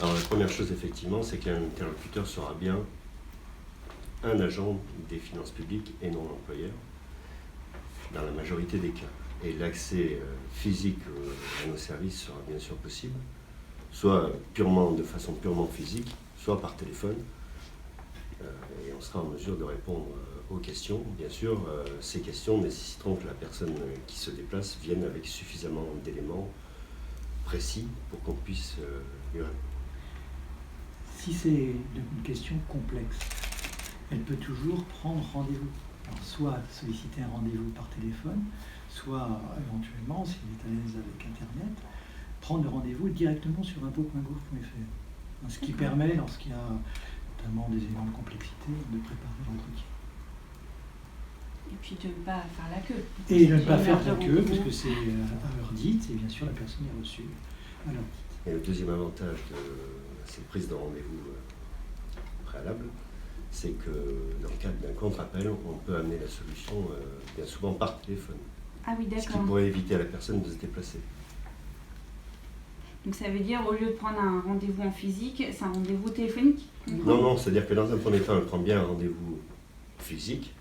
Alors la première chose, effectivement, c'est qu'un interlocuteur sera bien un agent des finances publiques et non l'employeur, dans la majorité des cas. Et l'accès physique à nos services sera bien sûr possible, soit de façon purement physique, soit par téléphone. Et on sera en mesure de répondre aux questions. Bien sûr, ces questions nécessiteront que la personne qui se déplace vienne avec suffisamment d'éléments précis pour qu'on puisse lui répondre. Si c'est une question complexe, elle peut toujours prendre rendez-vous. Alors, soit solliciter un rendez-vous par téléphone, soit éventuellement, s'il est à l'aise avec Internet, prendre le rendez-vous directement sur impôt.gouv.fr. Ce qui permet, lorsqu'il y a notamment des éléments de complexité, de préparer l'entretien. Et puis de ne pas faire la queue. Et de ne pas faire la queue, puisque c'est à l'heure dite, et bien sûr la personne est reçue à l'heure dite. Et le deuxième avantage de cette prise de rendez-vous préalable, c'est que dans le cadre d'un contre-appel, on peut amener la solution bien souvent par téléphone. Ah oui, d'accord. Ce qui pourrait éviter à la personne de se déplacer. Donc ça veut dire, au lieu de prendre un rendez-vous en physique, c'est un rendez-vous téléphonique? Non, c'est-à-dire que dans un premier temps, elle prend bien un rendez-vous physique,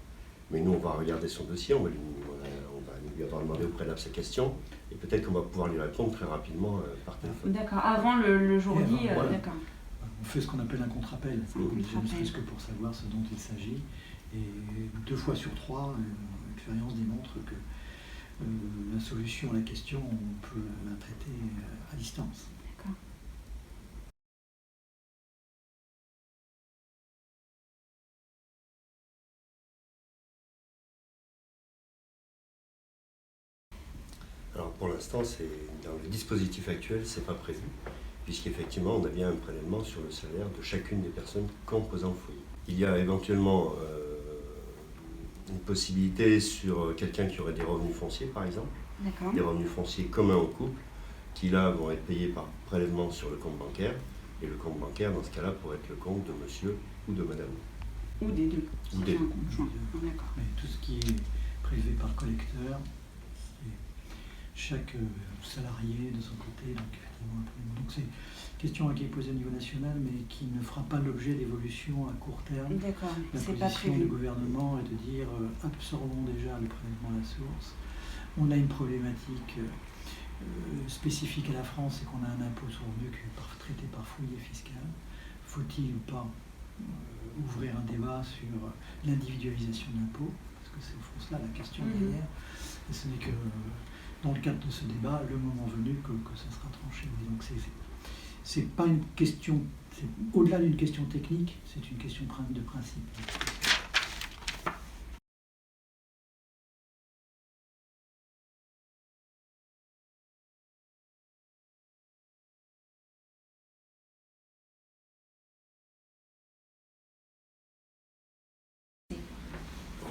mais nous, on va regarder son dossier, on va lui avoir demandé au préalable sa question, et peut-être qu'on va pouvoir lui répondre très rapidement par téléphone. D'accord, avant le jour dit, voilà. d'accord. On fait ce qu'on appelle un contre-appel, ne serait-ce que pour savoir ce dont il s'agit. Et 2 fois sur 3, l'expérience démontre que la solution à la question, on peut la traiter à distance. D'accord. Alors pour l'instant, dans le dispositif actuel, c'est pas prévu, puisqu'effectivement, on a bien un prélèvement sur le salaire de chacune des personnes composant le foyer. Il y a éventuellement une possibilité sur quelqu'un qui aurait des revenus fonciers, par exemple, des revenus fonciers communs au couple, qui là vont être payés par prélèvement sur le compte bancaire, et le compte bancaire, dans ce cas-là, pourrait être le compte de monsieur ou de madame. Ou des deux. Ou des deux. D'accord. Mais tout ce qui est prélevé par collecteur, chaque salarié de son côté, donc effectivement, donc c'est une question qui est posée au niveau national, mais qui ne fera pas l'objet d'évolution à court terme. D'accord, c'est pas prévu. La position du gouvernement est de dire absorbons déjà le prélèvement à la source. On a une problématique spécifique à la France, c'est qu'on a un impôt sur le revenu qui est traité par foyer fiscal. Faut-il ou pas ouvrir un débat sur l'individualisation de l'impôt? Parce que c'est au fond cela la question derrière. Et ce n'est que dans le cadre de ce débat, le moment venu, que ça sera tranché. Donc c'est pas une question, c'est au-delà d'une question technique, c'est une question de principe.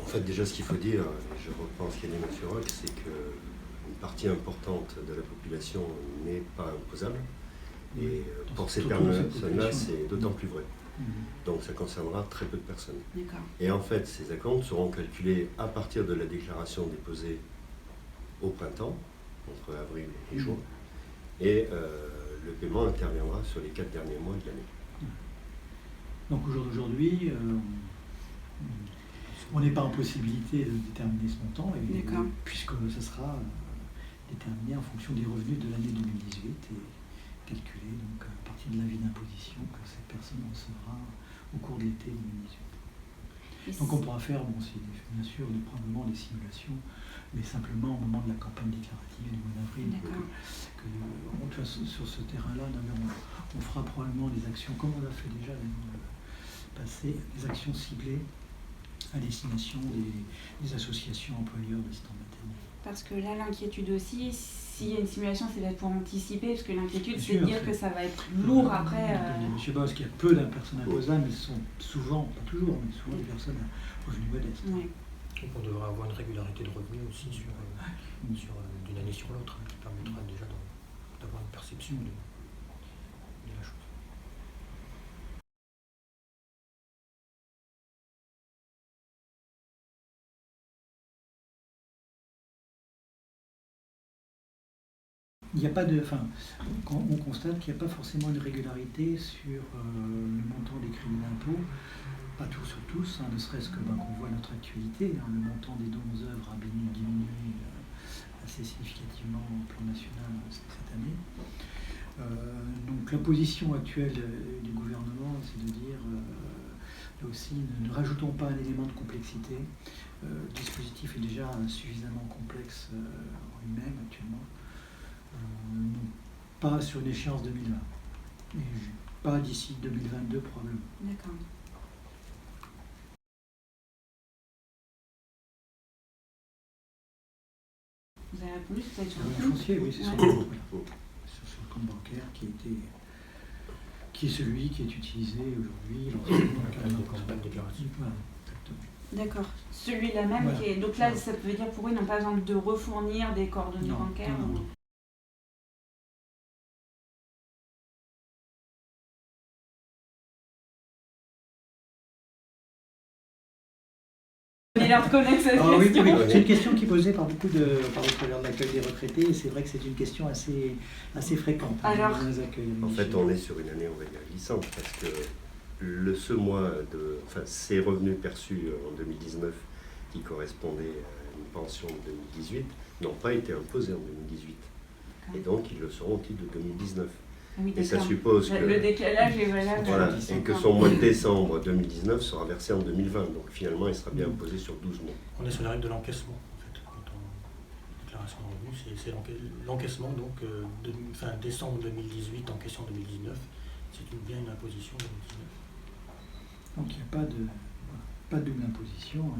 En fait, déjà, ce qu'il faut dire, et je reprends ce qu'a dit M. Roch, c'est qu'une partie importante de la population n'est pas imposable. Et pour ces personnes-là, c'est d'autant plus vrai. Donc ça concernera très peu de personnes. Et en fait, ces acomptes seront calculés à partir de la déclaration déposée au printemps, entre avril et juin. Et le paiement interviendra sur les 4 derniers mois de l'année. Donc au jour d'aujourd'hui, on n'est pas en possibilité de déterminer ce montant, puisque ce sera déterminé en fonction des revenus de l'année 2018 et calculé donc, à partir de l'avis d'imposition que cette personne recevra au cours de l'été 2018. Donc on pourra faire, bien sûr, probablement des simulations, mais simplement au moment de la campagne déclarative du mois d'avril. Sur ce terrain-là, on fera probablement des actions, comme on l'a fait déjà l'année passée, des actions ciblées à destination des associations employeurs d'assistants maternels. Parce que là, l'inquiétude aussi, s'il y a une simulation, c'est d'être pour anticiper, parce que l'inquiétude, c'est de dire que ça va être lourd après. Je pense qu'il y a peu de personnes imposables, mais ce sont souvent, pas toujours, mais souvent des personnes à revenus modestes. Donc on devrait avoir une régularité de revenus aussi d'une année sur l'autre, qui permettra déjà d'avoir une perception de la chose. il n'y a pas de, enfin, on constate qu'il n'y a pas forcément une régularité sur le montant des crédits d'impôt, pas tous sur tous, ne serait-ce que qu'on voit notre actualité, le montant des dons aux œuvres a diminué assez significativement au plan national cette année. Donc la position actuelle du gouvernement, c'est de dire, là aussi, ne rajoutons pas un élément de complexité. Le dispositif est déjà suffisamment complexe en lui-même actuellement. Pas sur une échéance 2020. Et pas d'ici 2022 probablement. D'accord. Vous avez répondu peut-être sur Le foncier, oui, c'est sur le compte bancaire qui est celui qui est utilisé aujourd'hui. D'accord. Celui-là même Voilà. qui est. Donc là, ça veut dire pour eux, ils n'ont pas besoin de refournir des coordonnées bancaires. Non. Ils leur connaissent cette Ah, oui, question. c'est une question qui est posée par beaucoup par le travers de l'accueil des retraités, et c'est vrai que c'est une question assez fréquente. Alors, dans les accueils. En fait, on est sur une année, on va dire, glissante, parce que ces revenus perçus en 2019, qui correspondaient à une pension de 2018, n'ont pas été imposés en 2018. Et donc, ils le seront au titre de 2019. Oui, et ça suppose que le décalage est valable. voilà, et que son mois de décembre 2019 sera versé en 2020. Donc finalement, il sera bien imposé sur 12 mois. On est sur la règle de l'encaissement, en fait, quand on déclaration de revenus. C'est l'encaissement, donc, décembre 2018, encaissement 2019. C'est bien une imposition 2019. Donc il n'y a pas de double imposition.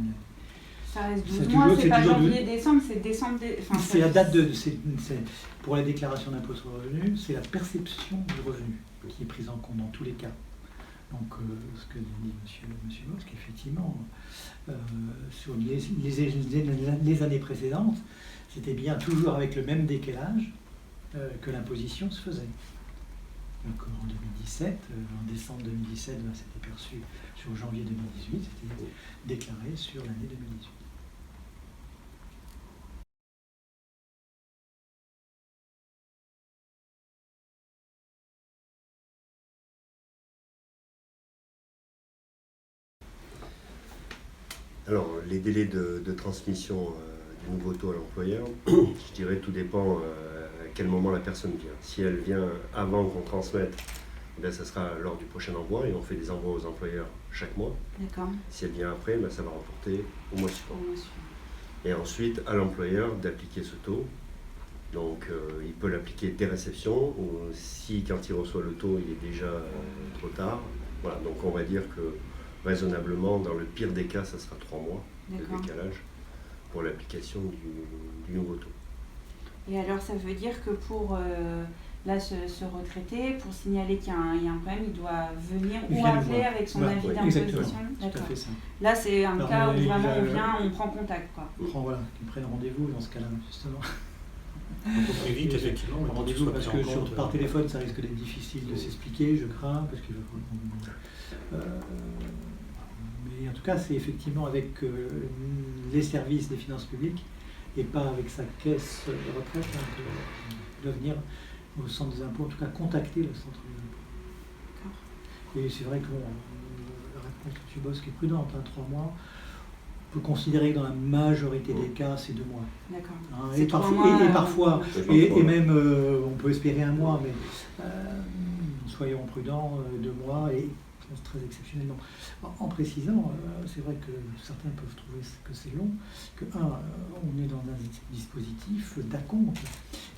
Ça reste 12 mois, c'est pas janvier-décembre, c'est décembre. C'est la date pour la déclaration d'impôt sur le revenu, c'est la perception du revenu qui est prise en compte dans tous les cas. Donc, ce que dit monsieur Bosc, effectivement, sur les années précédentes, c'était bien toujours avec le même décalage que l'imposition se faisait. Donc, en 2017, en décembre 2017, c'était perçu sur janvier 2018, c'était déclaré sur l'année 2018. Alors, les délais de transmission du nouveau taux à l'employeur, je dirais tout dépend à quel moment la personne vient. Si elle vient avant qu'on transmette, ça sera lors du prochain envoi et on fait des envois aux employeurs chaque mois. D'accord. Si elle vient après, ça va reporter au mois suivant. Et ensuite, à l'employeur d'appliquer ce taux. Donc, il peut l'appliquer dès réception, ou si quand il reçoit le taux, il est déjà trop tard. Voilà, donc on va dire que raisonnablement, dans le pire des cas, ça sera 3 mois de décalage pour l'application du nouveau taux. Et alors, ça veut dire que pour ce retraité, pour signaler qu'il y a un problème, il doit venir ou appeler avec son avis d'imposition. D'accord. Là, c'est un cas où vraiment on vient, on prend contact, quoi. Voilà, qu'ils prennent rendez-vous dans ce cas-là, justement. Donc, plus vite, effectivement. Rendez-vous parce que par téléphone, ça risque d'être difficile de s'expliquer, je crains, parce que mais en tout cas, c'est effectivement avec les services des finances publiques et pas avec sa caisse de retraite qu'il doit venir au centre des impôts, en tout cas contacter le centre des impôts. Et c'est vrai que la réponse de M. Bosc est prudente, 3 mois. On peut considérer que dans la majorité des cas, c'est 2 mois. D'accord. Et même, on peut espérer 1 mois, mais soyons prudents, 2 mois, et c'est très exceptionnellement. En précisant, c'est vrai que certains peuvent trouver que c'est long, que on est dans un dispositif d'acompte,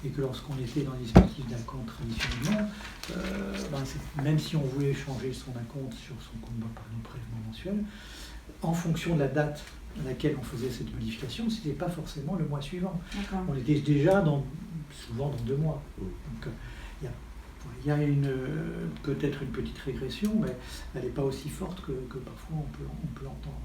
et que lorsqu'on était dans le dispositif d'acompte traditionnellement, même si on voulait changer son acompte sur son compte par un prélèvement mensuel, en fonction de la date à laquelle on faisait cette modification, ce n'était pas forcément le mois suivant. On était déjà souvent dans 2 mois. Donc, il y a peut-être une petite régression, mais elle n'est pas aussi forte que parfois on peut entendre.